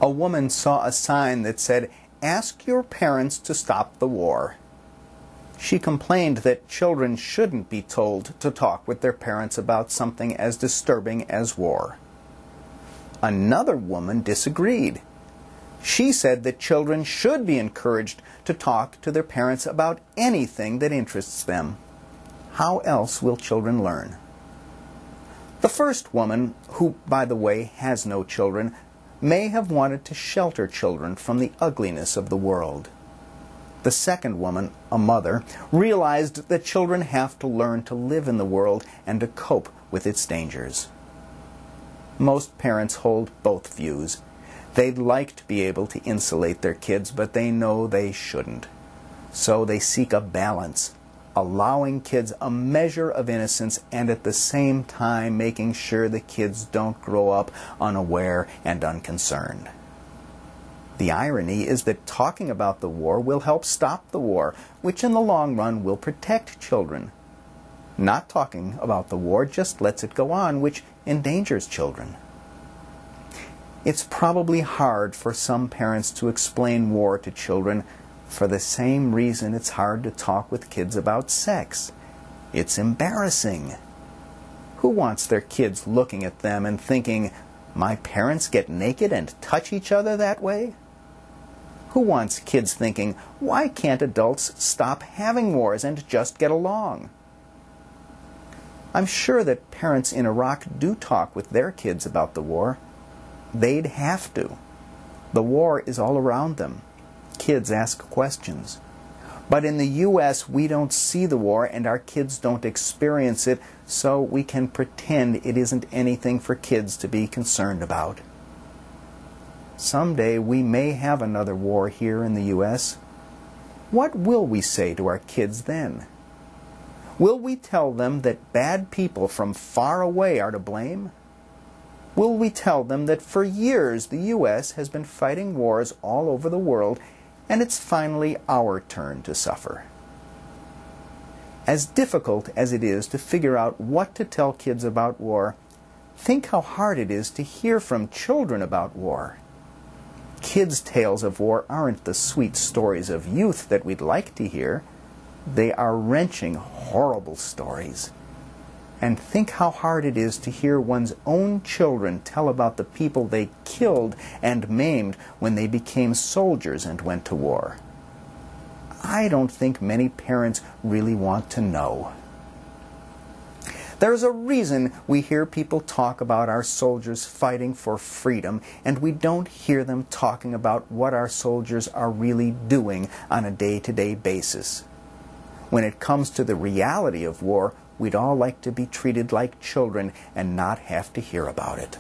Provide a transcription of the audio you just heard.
A woman saw a sign that said, "Ask your parents to stop the war." She complained that children shouldn't be told to talk with their parents about something as disturbing as war. Another woman disagreed. She said that children should be encouraged to talk to their parents about anything that interests them. How else will children learn? The first woman, who, by the way, has no children, may have wanted to shelter children from the ugliness of the world. The second woman, a mother, realized that children have to learn to live in the world and to cope with its dangers. Most parents hold both views. They'd like to be able to insulate their kids, but they know they shouldn't. So they seek a balance, allowing kids a measure of innocence and at the same time making sure the kids don't grow up unaware and unconcerned. The irony is that talking about the war will help stop the war, which in the long run will protect children. Not talking about the war just lets it go on, which endangers children. It's probably hard for some parents to explain war to children for the same reason it's hard to talk with kids about sex. It's embarrassing. Who wants their kids looking at them and thinking, "My parents get naked and touch each other that way?" Who wants kids thinking, "Why can't adults stop having wars and just get along?" I'm sure that parents in Iraq do talk with their kids about the war. They'd have to. The war is all around them. Kids ask questions. But in the U.S., we don't see the war and our kids don't experience it, so we can pretend it isn't anything for kids to be concerned about. Someday we may have another war here in the U.S. What will we say to our kids then? Will we tell them that bad people from far away are to blame? Will we tell them that for years the U.S. has been fighting wars all over the world and it's finally our turn to suffer? As difficult as it is to figure out what to tell kids about war, think how hard it is to hear from children about war. Kids' tales of war aren't the sweet stories of youth that we'd like to hear. They are wrenching, horrible stories. And think how hard it is to hear one's own children tell about the people they killed and maimed when they became soldiers and went to war. I don't think many parents really want to know. There's a reason we hear people talk about our soldiers fighting for freedom, and we don't hear them talking about what our soldiers are really doing on a day-to-day basis. When it comes to the reality of war, we'd all like to be treated like children and not have to hear about it.